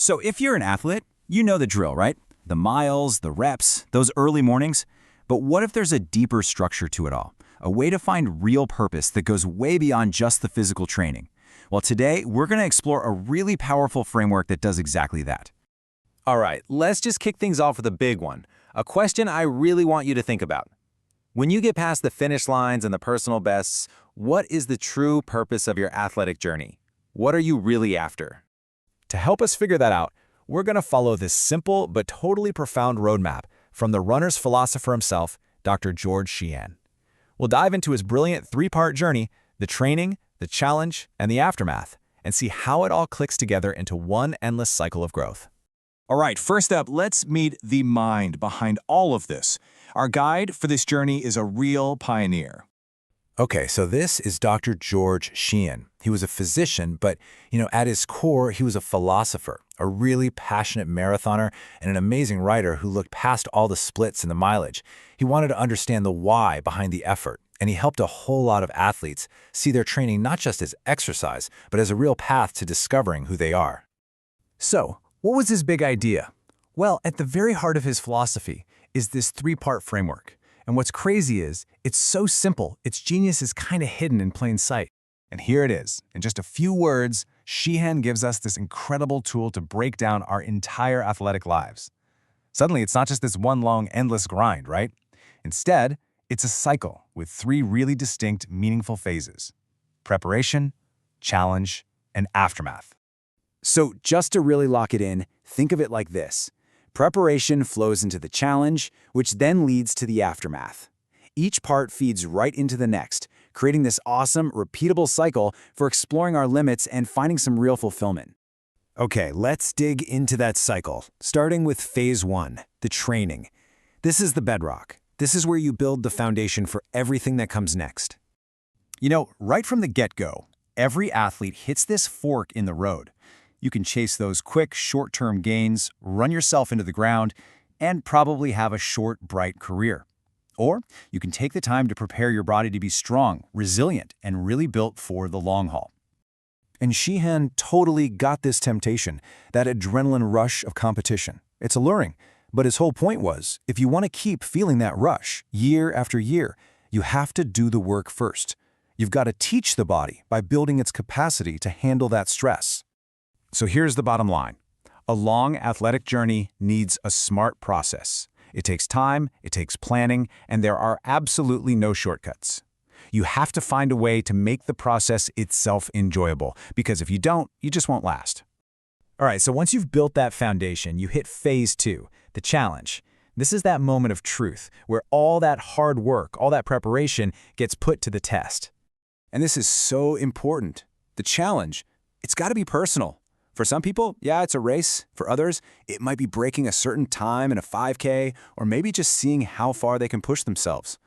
So if you're an athlete, you know the drill, right? The miles, the reps, those early mornings. But what if there's a deeper structure to it all? A way to find real purpose that goes way beyond just the physical training? Well, today we're going to explore a really powerful framework that does exactly that. All right, let's just kick things off with a big one. A question I really want you to think about. When you get past the finish lines and the personal bests, what is the true purpose of your athletic journey? What are you really after? To help us figure that out, we're going to follow this simple but totally profound roadmap from the runner's philosopher himself, Dr. George Sheehan. We'll dive into his brilliant three-part journey, the training, the challenge, and the aftermath, and see how it all clicks together into one endless cycle of growth. All right, first up, let's meet the mind behind all of this. Our guide for this journey is a real pioneer. Okay, so this is Dr. George Sheehan. He was a physician, but, at his core, he was a philosopher, a really passionate marathoner, and an amazing writer who looked past all the splits and the mileage. He wanted to understand the why behind the effort, and he helped a whole lot of athletes see their training not just as exercise, but as a real path to discovering who they are. So, what was his big idea? Well, at the very heart of his philosophy is this three-part framework. And what's crazy is, it's so simple, its genius is kind of hidden in plain sight. And here it is. In just a few words, Sheehan gives us this incredible tool to break down our entire athletic lives. Suddenly, it's not just this one long, endless grind, right? Instead, it's a cycle with three really distinct, meaningful phases: preparation, challenge, and aftermath. So just to really lock it in, think of it like this. Preparation flows into the challenge, which then leads to the aftermath. Each part feeds right into the next, creating this awesome, repeatable cycle for exploring our limits and finding some real fulfillment. Okay, let's dig into that cycle, starting with phase 1, the training. This is the bedrock. This is where you build the foundation for everything that comes next. Right from the get-go, every athlete hits this fork in the road. You can chase those quick, short-term gains, run yourself into the ground, and probably have a short, bright career. Or you can take the time to prepare your body to be strong, resilient, and really built for the long haul. And Sheehan totally got this temptation, that adrenaline rush of competition. It's alluring, but his whole point was, if you want to keep feeling that rush year after year, you have to do the work first. You've got to teach the body by building its capacity to handle that stress. So here's the bottom line. A long athletic journey needs a smart process. It takes time, it takes planning, and there are absolutely no shortcuts. You have to find a way to make the process itself enjoyable, because if you don't, you just won't last. All right, so once you've built that foundation, you hit phase 2, the challenge. This is that moment of truth, where all that hard work, all that preparation gets put to the test. And this is so important. The challenge, it's got to be personal. For some people, yeah, it's a race. For others, it might be breaking a certain time in a 5K, or maybe just seeing how far they can push themselves.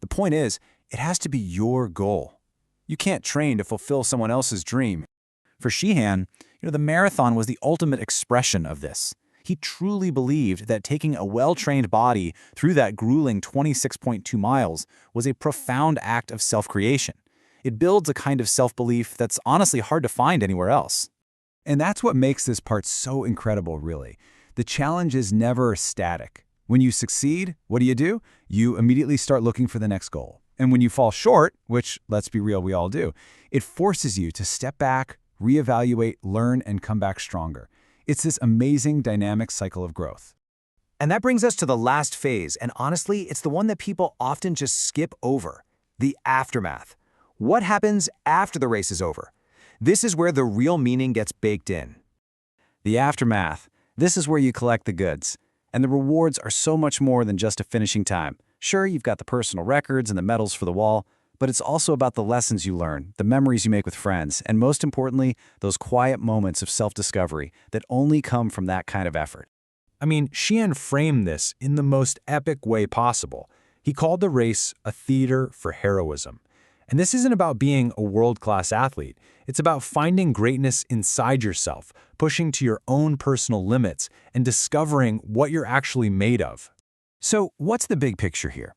The point is, it has to be your goal. You can't train to fulfill someone else's dream. For Sheehan, the marathon was the ultimate expression of this. He truly believed that taking a well-trained body through that grueling 26.2 miles was a profound act of self-creation. It builds a kind of self-belief that's honestly hard to find anywhere else. And that's what makes this part so incredible, really. The challenge is never static. When you succeed, what do? You immediately start looking for the next goal. And when you fall short, which, let's be real, we all do, it forces you to step back, reevaluate, learn, and come back stronger. It's this amazing dynamic cycle of growth. And that brings us to the last phase, and honestly, it's the one that people often just skip over, the aftermath. What happens after the race is over? This is where the real meaning gets baked in. The aftermath. This is where you collect the goods. And the rewards are so much more than just a finishing time. Sure, you've got the personal records and the medals for the wall, but it's also about the lessons you learn, the memories you make with friends, and most importantly, those quiet moments of self-discovery that only come from that kind of effort. Sheehan framed this in the most epic way possible. He called the race a theater for heroism. And this isn't about being a world-class athlete. It's about finding greatness inside yourself, pushing to your own personal limits, and discovering what you're actually made of. So what's the big picture here?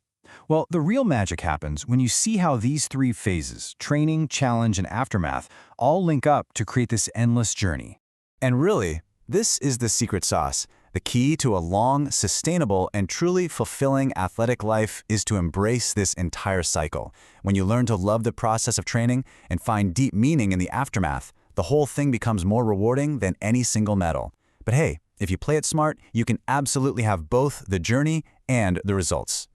Well, the real magic happens when you see how these three phases, training, challenge, and aftermath, all link up to create this endless journey. And really, This is the secret sauce. The key to a long, sustainable, and truly fulfilling athletic life is to embrace this entire cycle. When you learn to love the process of training and find deep meaning in the aftermath, the whole thing becomes more rewarding than any single medal. But hey, if you play it smart, you can absolutely have both the journey and the results.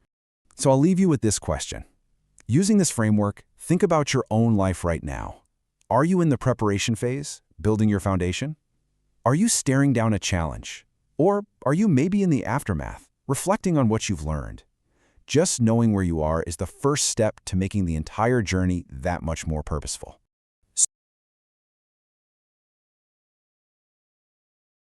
So I'll leave you with this question. Using this framework, think about your own life right now. Are you in the preparation phase, building your foundation? Are you staring down a challenge? Or are you maybe in the aftermath, reflecting on what you've learned? Just knowing where you are is the first step to making the entire journey that much more purposeful.